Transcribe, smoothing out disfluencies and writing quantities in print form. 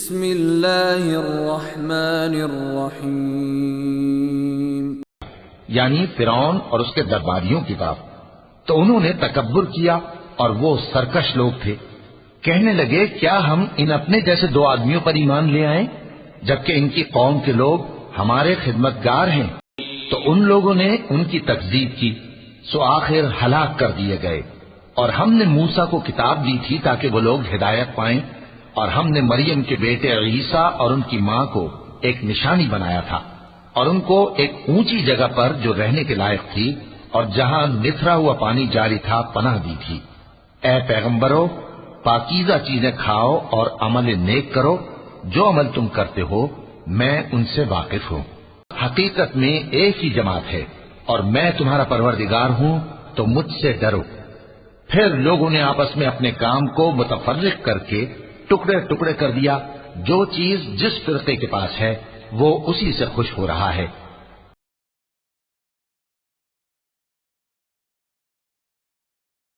بسم اللہ الرحمن الرحیم، یعنی فرعون اور اس کے درباریوں کی بات۔ تو انہوں نے تکبر کیا اور وہ سرکش لوگ تھے، کہنے لگے کیا ہم ان اپنے جیسے دو آدمیوں پر ایمان لے آئیں جبکہ ان کی قوم کے لوگ ہمارے خدمتگار ہیں۔ تو ان لوگوں نے ان کی تکذیب کی، سو آخر ہلاک کر دیے گئے۔ اور ہم نے موسیٰ کو کتاب دی تھی تاکہ وہ لوگ ہدایت پائیں، اور ہم نے مریم کے بیٹے عیسیٰ اور ان کی ماں کو ایک نشانی بنایا تھا، اور ان کو ایک اونچی جگہ پر جو رہنے کے لائق تھی اور جہاں نتھرا ہوا پانی جاری تھا پناہ دی تھی۔ اے پیغمبرو، پاکیزہ چیزیں کھاؤ اور عمل نیک کرو، جو عمل تم کرتے ہو میں ان سے واقف ہوں۔ حقیقت میں ایک ہی جماعت ہے اور میں تمہارا پروردگار ہوں، تو مجھ سے ڈرو۔ پھر لوگوں نے آپس میں اپنے کام کو متفرق کر کے ٹکڑے ٹکڑے کر دیا، جو چیز جس فرقے کے پاس ہے وہ اسی سے خوش ہو رہا ہے۔